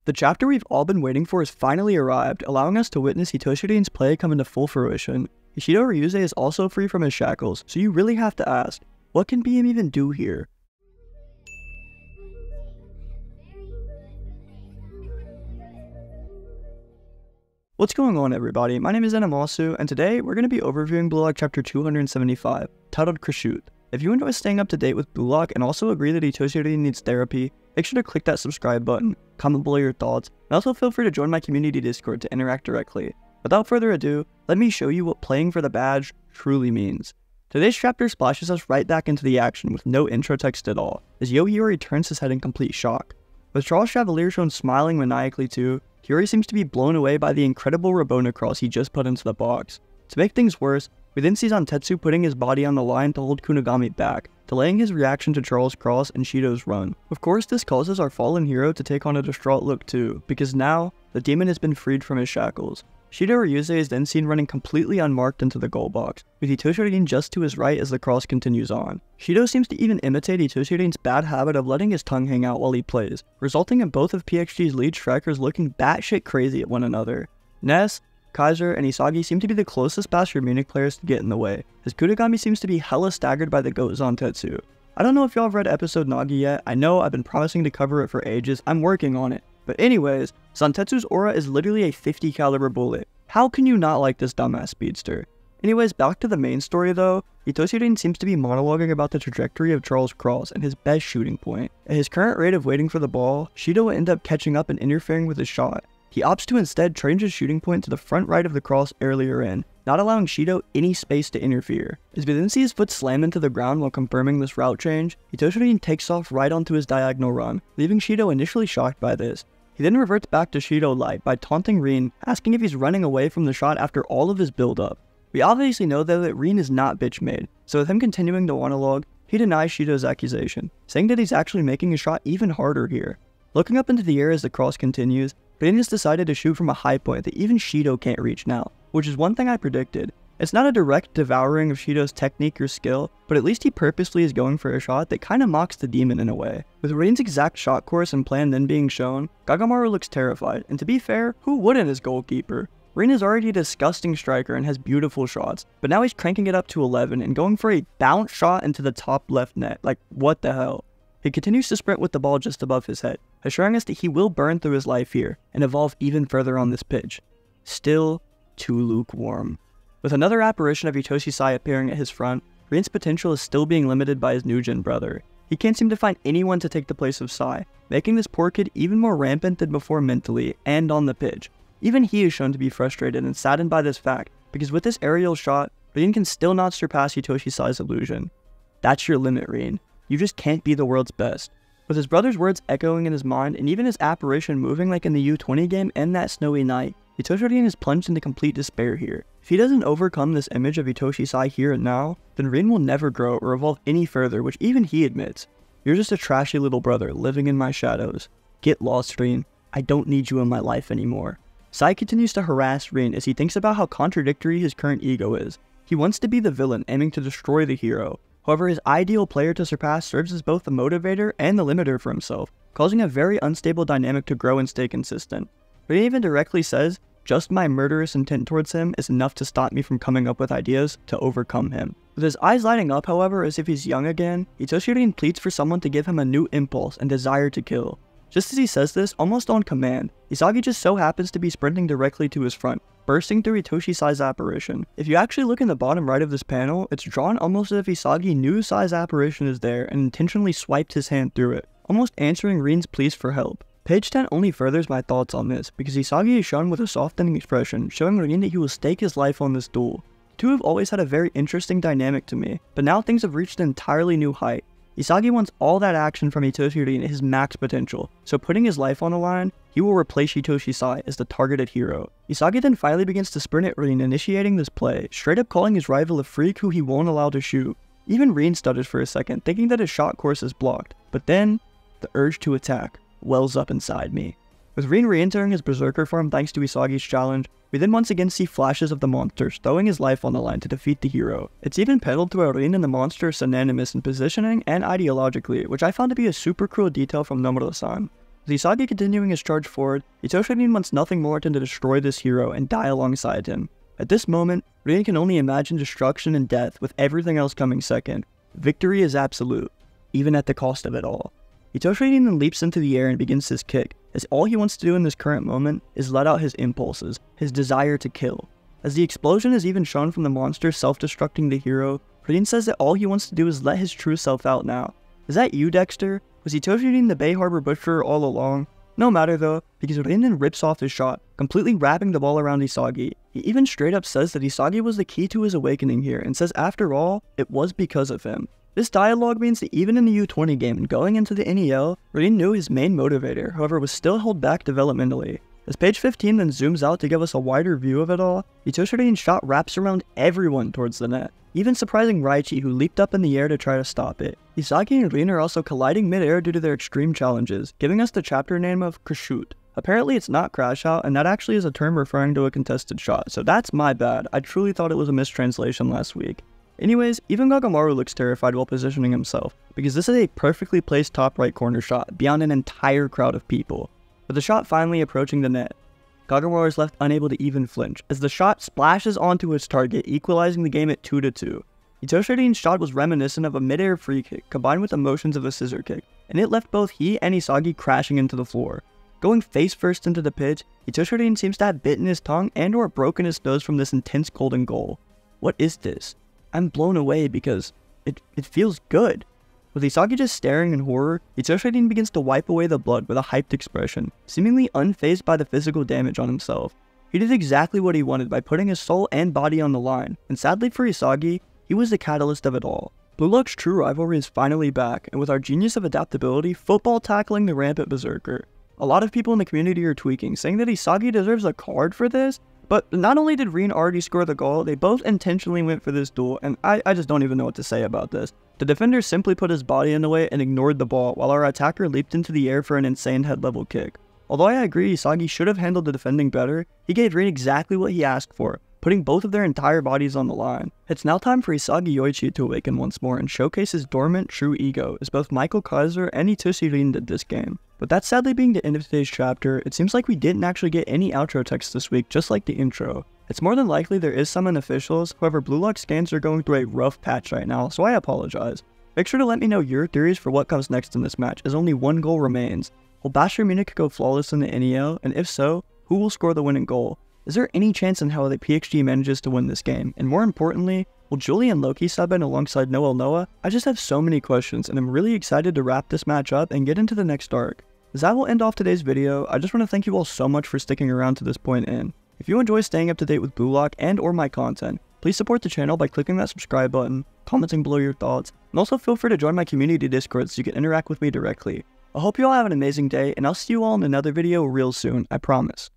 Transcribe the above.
The chapter we've all been waiting for has finally arrived, allowing us to witness Itoshi Rin's play come into full fruition. Shidou Ryusei is also free from his shackles, so you really have to ask, what can BM even do here? What's going on, everybody? My name is Animasu, and today we're going to be overviewing Blue Lock chapter 275, titled Crashoot. If you enjoy staying up to date with Blue Lock and also agree that Itoshi Rin needs therapy, make sure to click that subscribe button, comment below your thoughts, and also feel free to join my community Discord to interact directly. Without further ado, let me show you what playing for the badge truly means. Today's chapter splashes us right back into the action with no intro text at all, as Yoichi turns his head in complete shock. With Charles Chevalier shown smiling maniacally too, Kiyora seems to be blown away by the incredible Rabona cross he just put into the box. To make things worse, we then see Zantetsu putting his body on the line to hold Kunigami back, delaying his reaction to Charles' cross and Shidou's run. Of course, this causes our fallen hero to take on a distraught look too, because now, the demon has been freed from his shackles. Shidou Ryusei is then seen running completely unmarked into the goal box, with Itoshi Rin just to his right as the cross continues on. Shidou seems to even imitate Itoshi Rin's bad habit of letting his tongue hang out while he plays, resulting in both of PXG's lead strikers looking batshit crazy at one another. Ness, Kaiser, and Isagi seem to be the closest Bastion Munich players to get in the way, as Kunigami seems to be hella staggered by the GOAT Zantetsu. I don't know if y'all have read episode Nagi yet. I know I've been promising to cover it for ages, I'm working on it. But anyways, Zantetsu's aura is literally a 50 caliber bullet. How can you not like this dumbass speedster? Anyways, back to the main story though, Itoshi Rin seems to be monologuing about the trajectory of Charles' cross and his best shooting point. At his current rate of waiting for the ball, Shidou will end up catching up and interfering with his shot. He opts to instead change his shooting point to the front right of the cross earlier in, not allowing Shidou any space to interfere. As we then see his foot slam into the ground while confirming this route change, Itoshi Rin takes off right onto his diagonal run, leaving Shidou initially shocked by this. He then reverts back to Shidou light by taunting Rin, asking if he's running away from the shot after all of his build-up. We obviously know though that Rin is not bitch-made, so with him continuing to monologue, he denies Shidou's accusation, saying that he's actually making his shot even harder here. Looking up into the air as the cross continues, Rin has decided to shoot from a high point that even Shidou can't reach now, which is one thing I predicted. It's not a direct devouring of Shidou's technique or skill, but at least he purposely is going for a shot that kinda mocks the demon in a way. With Rin's exact shot course and plan then being shown, Gagamaru looks terrified, and to be fair, who wouldn't as goalkeeper? Rin is already a disgusting striker and has beautiful shots, but now he's cranking it up to 11 and going for a bounce shot into the top left net, like what the hell? He continues to sprint with the ball just above his head, assuring us that he will burn through his life here and evolve even further on this pitch. Still too lukewarm. With another apparition of Itoshi Sai appearing at his front, Rin's potential is still being limited by his new-gen brother. He can't seem to find anyone to take the place of Sai, making this poor kid even more rampant than before mentally and on the pitch. Even he is shown to be frustrated and saddened by this fact, because with this aerial shot, Rin can still not surpass Itoshi Sai's illusion. That's your limit, Rin. You just can't be the world's best. With his brother's words echoing in his mind and even his apparition moving like in the U20 game and that snowy night, Itoshi Rin is plunged into complete despair here. If he doesn't overcome this image of Itoshi Sai here and now, then Rin will never grow or evolve any further, which even he admits. You're just a trashy little brother living in my shadows. Get lost, Rin. I don't need you in my life anymore. Sai continues to harass Rin as he thinks about how contradictory his current ego is. He wants to be the villain aiming to destroy the hero. However, his ideal player to surpass serves as both the motivator and the limiter for himself, causing a very unstable dynamic to grow and stay consistent. Rin even directly says, just my murderous intent towards him is enough to stop me from coming up with ideas to overcome him. With his eyes lighting up, however, as if he's young again, Itoshi Rin pleads for someone to give him a new impulse and desire to kill. Just as he says this, almost on command, Isagi just so happens to be sprinting directly to his front, bursting through Itoshi Sai's apparition. If you actually look in the bottom right of this panel, it's drawn almost as if Isagi knew Sai's apparition is there and intentionally swiped his hand through it, almost answering Rin's pleas for help. Page 10 only furthers my thoughts on this, because Isagi is shown with a softening expression, showing Rin that he will stake his life on this duel. The two have always had a very interesting dynamic to me, but now things have reached an entirely new height. Isagi wants all that action from Itoshi Rin at his max potential, so putting his life on the line, he will replace Itoshi Sai as the targeted hero. Isagi then finally begins to sprint at Rin, initiating this play, straight up calling his rival a freak who he won't allow to shoot. Even Rin stutters for a second, thinking that his shot course is blocked, but then, the urge to attack wells up inside me. With Rin re-entering his berserker form thanks to Isagi's challenge, we then once again see flashes of the monsters throwing his life on the line to defeat the hero. It's even peddled to Rin and the monster are synonymous in positioning and ideologically, which I found to be a super cool detail from Nomura-san. With Isagi continuing his charge forward, Itoshi Rin wants nothing more than to destroy this hero and die alongside him. At this moment, Rin can only imagine destruction and death with everything else coming second. Victory is absolute, even at the cost of it all. Itoshi Rin then leaps into the air and begins his kick, as all he wants to do in this current moment is let out his impulses, his desire to kill. As the explosion is even shown from the monster self-destructing the hero, Rin says that all he wants to do is let his true self out now. Is that you, Dexter? Was Itoshi Rin the Bay Harbor Butcher all along? No matter though, because Rin then rips off his shot, completely wrapping the ball around Isagi. He even straight up says that Isagi was the key to his awakening here, and says after all, it was because of him. This dialogue means that even in the U20 game and going into the NEL, Rin knew his main motivator, however was still held back developmentally. As page 15 then zooms out to give us a wider view of it all, Itoshi Rin's shot wraps around everyone towards the net, even surprising Ryusei, who leaped up in the air to try to stop it. Isagi and Rin are also colliding mid-air due to their extreme challenges, giving us the chapter name of Crashoot. Apparently it's not Crashout, and that actually is a term referring to a contested shot, so that's my bad. I truly thought it was a mistranslation last week. Anyways, even Gagamaru looks terrified while positioning himself, because this is a perfectly placed top right corner shot beyond an entire crowd of people. With the shot finally approaching the net, Gagamaru is left unable to even flinch, as the shot splashes onto its target, equalizing the game at 2-2. Itoshi Rin's shot was reminiscent of a mid-air free kick, combined with the motions of a scissor kick, and it left both he and Isagi crashing into the floor. Going face first into the pitch, Itoshi Rin seems to have bitten his tongue and or broken his nose from this intense golden goal. What is this? I'm blown away because it feels good. With Isagi just staring in horror, Itoshi Rin begins to wipe away the blood with a hyped expression, seemingly unfazed by the physical damage on himself. He did exactly what he wanted by putting his soul and body on the line, and sadly for Isagi, he was the catalyst of it all. Blue Lock's true rivalry is finally back, and with our genius of adaptability, football tackling the rampant berserker. A lot of people in the community are tweaking, saying that Isagi deserves a card for this, but not only did Rin already score the goal, they both intentionally went for this duel, and I just don't even know what to say about this. The defender simply put his body in the way and ignored the ball, while our attacker leaped into the air for an insane head-level kick. Although I agree Isagi should have handled the defending better, he gave Rin exactly what he asked for, putting both of their entire bodies on the line. It's now time for Isagi Yoichi to awaken once more and showcase his dormant true ego, as both Kaiser and Itoshi Rin did this game. But that sadly being the end of today's chapter, it seems like we didn't actually get any outro text this week, just like the intro. It's more than likely there is some in officials, however Blue Lock scans are going through a rough patch right now, so I apologize. Make sure to let me know your theories for what comes next in this match, as only one goal remains. Will Bayern Munich go flawless in the NEL, and if so, who will score the winning goal? Is there any chance in hell that PXG manages to win this game? And more importantly, will Julian Loki sub in alongside Noel Noah? I just have so many questions, and I'm really excited to wrap this match up and get into the next arc. As that will end off today's video, I just want to thank you all so much for sticking around to this point in. If you enjoy staying up to date with Blue Lock and or my content, please support the channel by clicking that subscribe button, commenting below your thoughts, and also feel free to join my community Discord so you can interact with me directly. I hope you all have an amazing day, and I'll see you all in another video real soon, I promise.